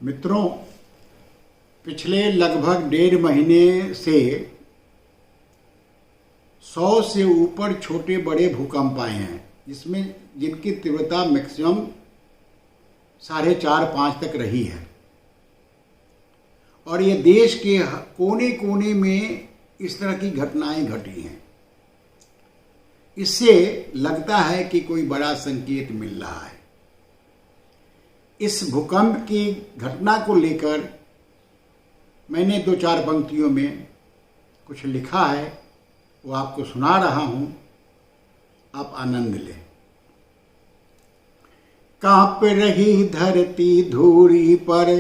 मित्रों, पिछले लगभग 1.5 महीने से 100 से ऊपर छोटे बड़े भूकंप आए हैं, जिनकी तीव्रता मैक्सिमम 4.5-5 तक रही है। और ये देश के कोने कोने में इस तरह की घटनाएं घटी हैं। इससे लगता है कि कोई बड़ा संकेत मिल रहा है। इस भूकंप की घटना को लेकर मैंने 2-4 पंक्तियों में कुछ लिखा है, वो आपको सुना रहा हूं, आप आनंद लें। कांप रही धरती धूरी पर,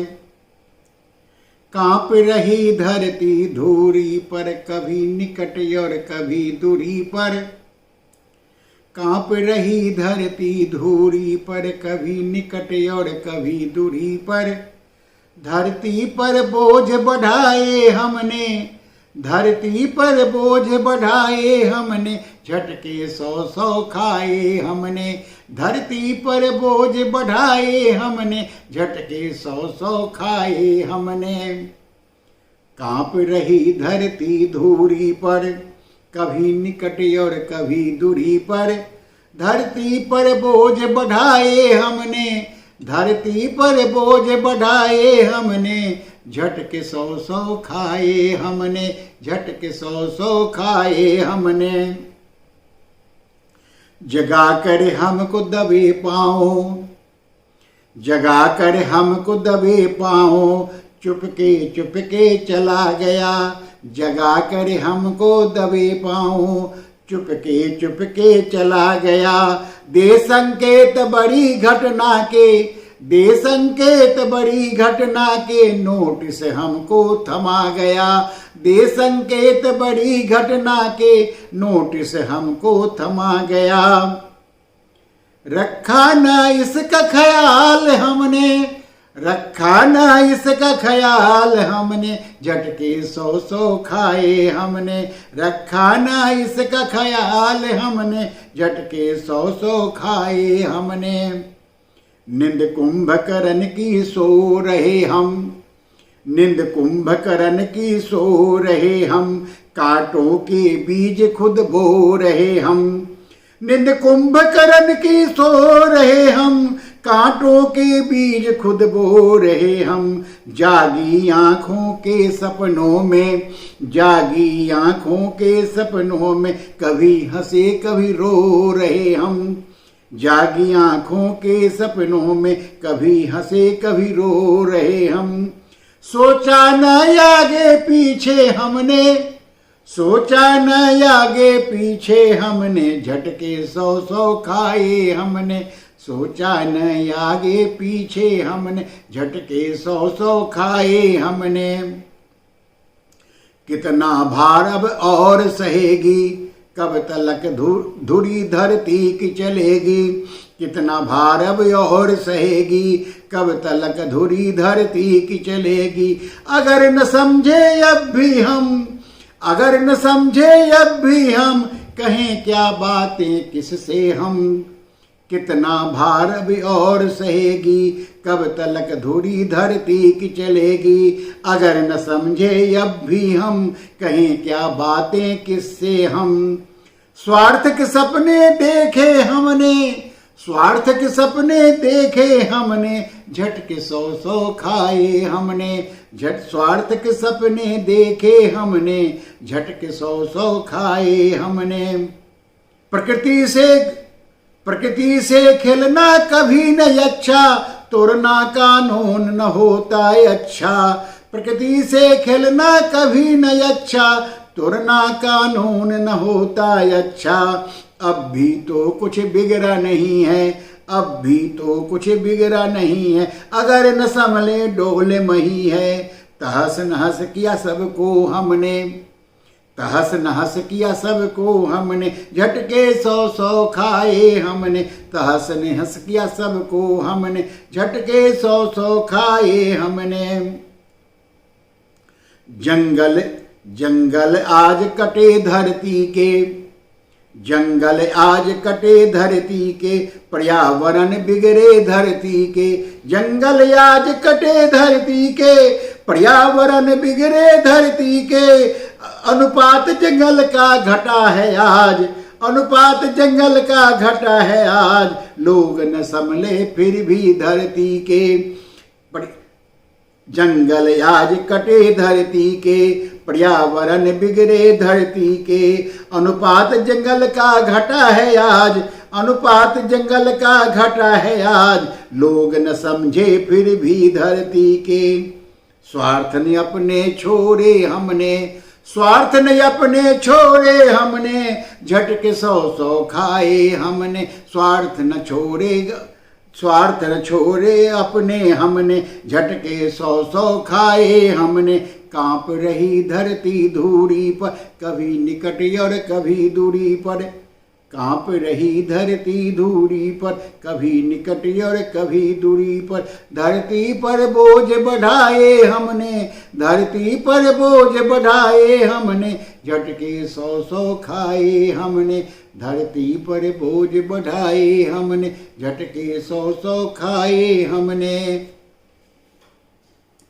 कांप रही धरती धूरी पर, कभी निकट और कभी दूरी पर। कांप रही धरती धूरी पर, कभी निकट और कभी दूरी पर। धरती पर बोझ बढ़ाए हमने, धरती पर बोझ बढ़ाए हमने, झटके 100-100 खाए हमने। धरती पर बोझ बढ़ाए हमने, झटके 100-100 खाए हमने। कांप रही धरती धूरी पर, कभी निकट और कभी दूरी पर। धरती पर बोझ बढ़ाए हमने, धरती पर बोझ बढ़ाए हमने, झटके 100-100 खाए हमने, झटके 100-100 खाए हमने। जगा कर हमको दबे पाँव, जगा कर हमको दबे पाँव, चुपके चुपके चला गया। जगा कर हमको दबे पाँव, चुपके चुपके चला गया। दे संकेत बड़ी घटना के, दे संकेत बड़ी घटना के, नोटिस हमको थमा गया। दे संकेत बड़ी घटना के, नोटिस हमको थमा गया। रखा न इसका ख्याल हमने, रखा न इसका ख्याल हमने, झटके 100-100 खाए हमने। रखा न इसका ख्याल हमने, झटके 100-100 खाए हमने। निंद कुंभकर्ण की सो रहे हम, निंद कुंभकर्ण की सो रहे हम, कांटों के बीज खुद बो रहे हम। निंद कुंभकर्ण की सो रहे हम, कांटों के बीज खुद बो रहे हम। जागी आंखों के सपनों में, जागी आंखों के सपनों में, कभी हंसे कभी रो रहे हम। जागी आंखों के सपनों में, कभी हंसे कभी रो रहे हम। सोचा न आगे पीछे हमने, सोचा न आगे पीछे हमने, झटके 100-100 खाए हमने। सोचा न आगे पीछे हमने, झटके 100-100 खाए हमने। कितना भार अब और सहेगी, कब तलक धुरी धरती की चलेगी। कितना भार अब और सहेगी, कब तलक धुरी धरती की चलेगी। अगर न समझे अब भी हम, अगर न समझे अब भी हम, कहें क्या बातें किससे हम। कितना भार भी और सहेगी, कब तलक धुरी धरती की चलेगी। अगर न समझे अब भी हम, कहें क्या बातें किससे हम। स्वार्थ के सपने देखे हमने, स्वार्थ के सपने देखे हमने, झटके 100-100 खाए हमने। स्वार्थ के सपने देखे हमने, झटके 100-100 खाए हमने। प्रकृति से खेलना कभी न अच्छा, तोड़ना कानून न होता अच्छा। प्रकृति से खेलना कभी न अच्छा, तोड़ना कानून न होता अच्छा। अब भी तो कुछ बिगड़ा नहीं है, अब भी तो कुछ बिगड़ा नहीं है। अगर न संभले डोले मही है, तहस नहस किया सबको हमने, तहस नहस किया सबको हमने। झटके 100-100 खाए हमने, तहस नहस किया सबको हमने, झटके 100-100 खाए हमने। जंगल जंगल आज कटे धरती के, जंगल आज कटे धरती के, पर्यावरण बिगड़े धरती के। जंगल आज कटे धरती के, पर्यावरण बिगड़े धरती के। अनुपात जंगल का घटा है आज, अनुपात जंगल का घटा है आज। लोग न संभले फिर भी धरती के। जंगल आज कटे धरती के, पर्यावरण बिगड़े धरती के। अनुपात जंगल का घटा है आज, अनुपात जंगल का घटा है आज। लोग न समझे फिर भी धरती के। स्वार्थ ने अपने छोड़े हमने, स्वार्थ ने अपने छोड़े हमने। झटके 100 खाए हमने। स्वार्थ न छोड़ेगा, स्वार्थ न छोड़े अपने हमने। झटके 100 खाए हमने। कांप रही धरती धूरी पर, कभी निकट और कभी दूरी पर। कांप रही धरती धूरी पर, कभी निकट और कभी दूरी पर। धरती पर बोझ बढ़ाए हमने, धरती पर बोझ बढ़ाए हमने। झटके 100 खाए हमने। धरती पर बोझ बढ़ाए हमने। झटके 100 खाए हमने।